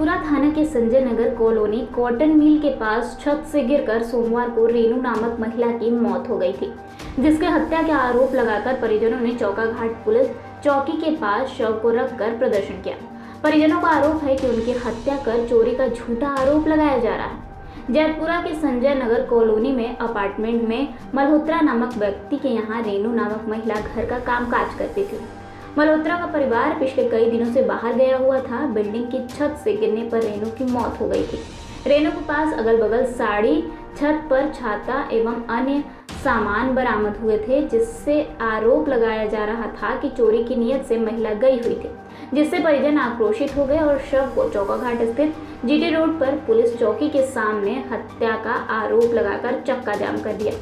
जैतपुरा थाना के Sanjay Nagar colony cotton mill के पास छत से गिरकर सोमवार को रेनू नामक महिला की मौत हो गई थी, जिसके हत्या के आरोप लगाकर परिजनों ने चौकाघाट पुलिस चौकी के पास शव को रखकर प्रदर्शन किया। परिजनों का आरोप है कि उनकी हत्या कर चोरी का झूठा आरोप लगाया जा रहा है। जैतपुरा के संजय नगर कॉलोनी में अपार्टमेंट में मल्होत्रा नामक व्यक्ति के यहाँ रेनू नामक महिला घर का कामकाज करती थी। मल्होत्रा का परिवार पिछले कई दिनों से बाहर गया हुआ था। बिल्डिंग की छत से गिरने पर रेनू की मौत हो गई थी। रेनू के पास अगल बगल साड़ी, छत पर छाता एवं अन्य सामान बरामद हुए थे, जिससे आरोप लगाया जा रहा था कि चोरी की नीयत से महिला गई हुई थी, जिससे परिजन आक्रोशित हो गए और शव को चौकाघाट स्थित जीटी रोड पर पुलिस चौकी के सामने हत्या का आरोप लगाकर चक्का जाम कर दिया।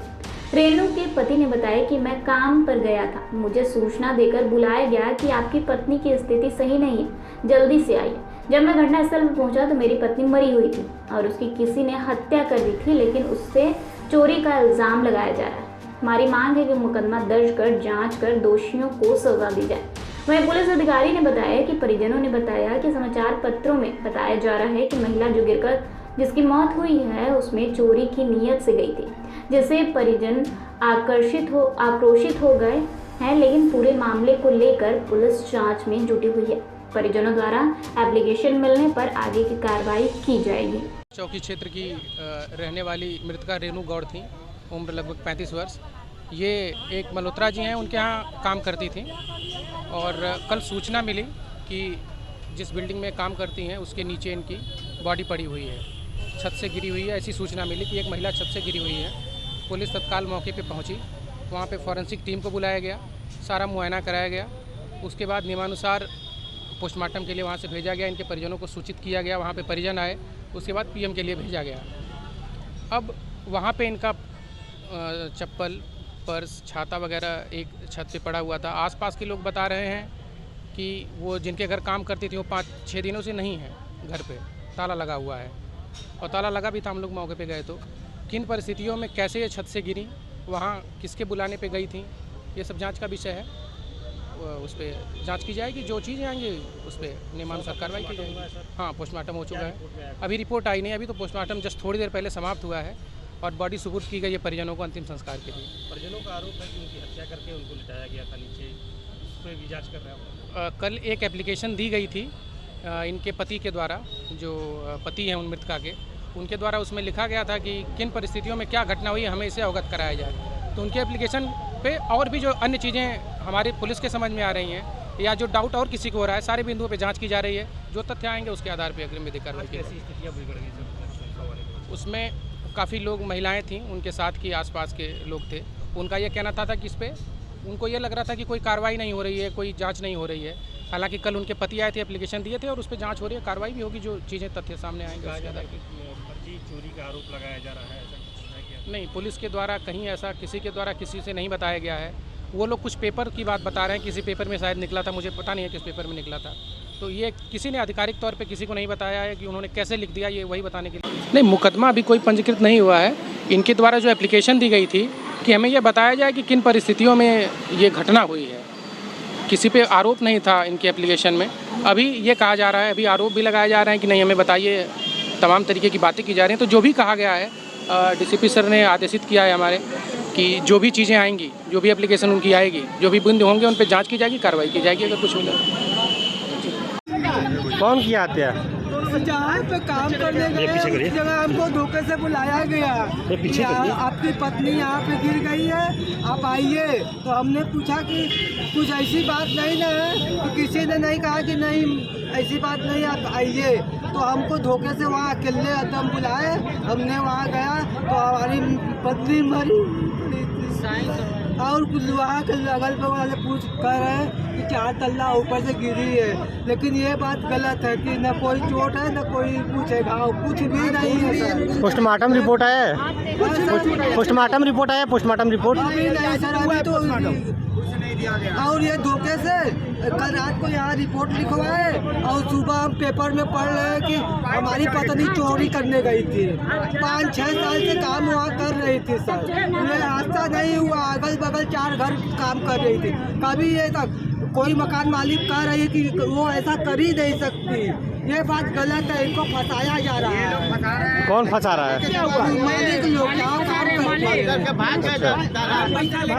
रेनू के पति ने बताया कि मैं काम पर गया था, मुझे सूचना देकर बुलाया गया कि आपकी पत्नी की स्थिति सही नहीं है, जल्दी से आइए। जब मैं घटनास्थल पर पहुंचा तो मेरी पत्नी मरी हुई थी और उसकी किसी ने हत्या कर दी थी, लेकिन उससे चोरी का इल्जाम लगाया जा रहा है। हमारी मांग है कि मुकदमा दर्ज कर जांच कर दोषियों को सजा दी जाए। वहीं पुलिस अधिकारी ने बताया कि परिजनों ने बताया कि समाचार पत्रों में बताया जा रहा है कि महिला जो गिरकर जिसकी मौत हुई है उसमें चोरी की नीयत से गई थी, जिससे परिजन आक्रोशित हो गए हैं, लेकिन पूरे मामले को लेकर पुलिस जांच में जुटी हुई है। परिजनों द्वारा एप्लीकेशन मिलने पर आगे की कार्रवाई की जाएगी। चौकी क्षेत्र की रहने वाली मृतका रेनू गौड़ थी, उम्र लगभग 35 वर्ष। ये एक मल्होत्रा जी हैं, उनके यहाँ काम करती थी और कल सूचना मिली कि जिस बिल्डिंग में काम करती हैं उसके नीचे इनकी बॉडी पड़ी हुई है, छत से गिरी हुई है। ऐसी सूचना मिली कि एक महिला छत से गिरी हुई है। पुलिस तत्काल मौके पे पहुंची, वहाँ पे फॉरेंसिक टीम को बुलाया गया, सारा मुआयना कराया गया। उसके बाद नियमानुसार पोस्टमार्टम के लिए वहाँ से भेजा गया। इनके परिजनों को सूचित किया गया, वहाँ पे परिजन आए। उसके बाद पीएम के लिए भेजा गया। अब वहाँ पे इनका चप्पल, पर्स, छाता वगैरह एक छत पे पड़ा हुआ था। आसपास के लोग बता रहे हैं कि वो जिनके घर काम करती थी वो 5-6 दिनों से नहीं है घर पे, ताला लगा हुआ है और ताला लगा भी था। हम लोग मौके पे गए तो किन परिस्थितियों में कैसे ये छत से गिरी, वहाँ किसके बुलाने पे गई थी, ये सब जांच का विषय है। उस पर जांच की जाएगी, जो चीज़ें आएंगी उस पर नियमानुसार कार्रवाई की जाएगी। हाँ, पोस्टमार्टम हो चुका है, अभी रिपोर्ट आई नहीं। अभी तो पोस्टमार्टम जस्ट थोड़ी देर पहले समाप्त हुआ है और बॉडी सुपुर्द की गई है परिजनों को अंतिम संस्कार के लिए। परिजनों का आरोप है कि उनकी हत्या करके उनको लिटाया गया था नीचे, उस पर भी जाँच कर रहे हैं। कल एक एप्लीकेशन दी गई थी इनके पति के द्वारा, जो पति हैं उन मृतका के, उनके द्वारा उसमें लिखा गया था कि किन परिस्थितियों में क्या घटना हुई हमें इसे अवगत कराया जाए। तो उनके एप्लीकेशन पे और भी जो अन्य चीज़ें हमारी पुलिस के समझ में आ रही हैं या जो डाउट और किसी को हो रहा है, सारे बिंदुओं पे जांच की जा रही है। जो तथ्य आएंगे उसके आधार पर अग्रिम विधिक कार्रवाई की जाएगी। उसमें काफ़ी लोग, महिलाएँ थीं, उनके साथ की आसपास के लोग थे। उनका ये कहना था कि इस पर उनको ये लग रहा था कि कोई कार्रवाई नहीं हो रही है, कोई जाँच नहीं हो रही है। हालांकि कल उनके पति आए थे, एप्लीकेशन दिए थे और उस पर जांच हो रही है, कार्रवाई भी होगी। जो चीज़ें तथ्य सामने आएंगे उसके आधार फर्जी चोरी का आरोप लगाया जा रहा है, नहीं, पुलिस के द्वारा कहीं ऐसा किसी के द्वारा किसी से नहीं बताया गया है। वो लोग कुछ पेपर की बात बता रहे हैं, किसी पेपर में शायद निकला था, मुझे पता नहीं है किस पेपर में निकला था। तो ये किसी ने आधिकारिक तौर पे किसी को नहीं बताया है कि उन्होंने कैसे लिख दिया, ये वही बताने के लिए। नहीं, मुकदमा अभी कोई पंजीकृत नहीं हुआ है। इनके द्वारा जो एप्लीकेशन दी गई थी कि हमें ये बताया जाए कि किन परिस्थितियों में ये घटना हुई है, किसी पे आरोप नहीं था इनके एप्लीकेशन में। अभी ये कहा जा रहा है, अभी आरोप भी लगाए जा रहे हैं कि नहीं हमें बताइए, तमाम तरीके की बातें की जा रही हैं। तो जो भी कहा गया है, डीसीपी सर ने आदेशित किया है हमारे कि जो भी चीज़ें आएंगी, जो भी एप्लीकेशन उनकी आएगी, जो भी बिंदु होंगे उन पर जांच की जाएगी, कार्रवाई की जाएगी अगर कुछ मिले। कौन किया हत्या? जहाँ पे काम करने गए उस जगह हमको धोखे से बुलाया गया कि आपकी पत्नी यहाँ पे गिर गई है, आप आइए। तो हमने पूछा कि कुछ ऐसी बात नहीं ना है, तो किसी ने नहीं कहा कि नहीं ऐसी बात नहीं, आप आइए। तो हमको धोखे से वहाँ अकेले एकदम बुलाए, हमने वहाँ गया तो हमारी पत्नी मरी और वहाँ के अगल बगल वाले पूछ कर रहे हैं कि 4 तल्ला ऊपर से गिरी है, लेकिन ये बात गलत है कि न कोई चोट है न कोई कुछ है, घाव कुछ भी नहीं है सर। पोस्टमार्टम रिपोर्ट आया है? पोस्टमार्टम रिपोर्ट आया? पोस्टमार्टम रिपोर्ट अभी नहीं सर, अभी तो और ये धोखे से कल रात को यहाँ रिपोर्ट लिखवाए और सुबह हम पेपर में पढ़ रहे हैं कि हमारी पत्नी चोरी करने गई थी। 5-6 साल से काम वहाँ कर रही थी सर, ये हादसा नहीं हुआ। अगल बगल 4 घर काम कर रही थी। कभी ये तक कोई मकान मालिक कह रही है कि वो ऐसा कर ही नहीं सकती, ये बात गलत है, इनको फंसाया जा रहा है। कौन फंसा रहा है? मालिक लोग क्या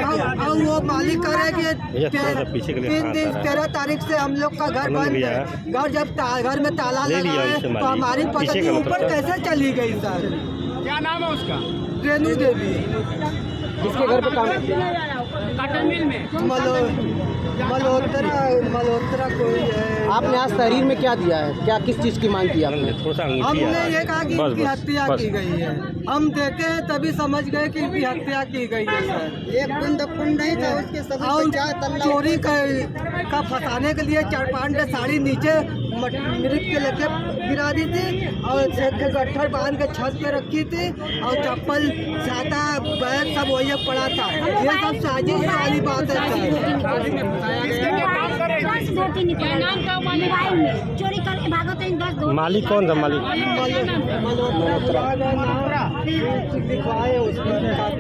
काम और वो मालिक करे कि 13 तारीख से हम लोग का घर बंद है। घर जब घर में ताला लगा है तो हमारी पत्नी ऊपर कैसे चली गई सर? क्या नाम है उसका? रेनू देवी। किसके घर पे काम करती है? कॉटन मिल में मल्होत्रा कोई है। आपने आज तहरीर में क्या दिया है? क्या किस चीज़ की मांग की आपने? हमने ये कहा कि इनकी हत्या की गई है। हम देखे हैं तभी समझ गए कि इनकी हत्या की गई है सर। एक कुंड नहीं था उसके सब चोरी का फंसाने के लिए 4-5 साड़ी नीचे मृत के लेके गिरा दी थी और गट्ठर बांध के छत पे रखी थी और चप्पल छाता बैग सब वही पड़ा था। ये सब साजिश वाली बात है सर। मालिक कौन था? मालिक मल्होत्रा लिखवाए उसमें।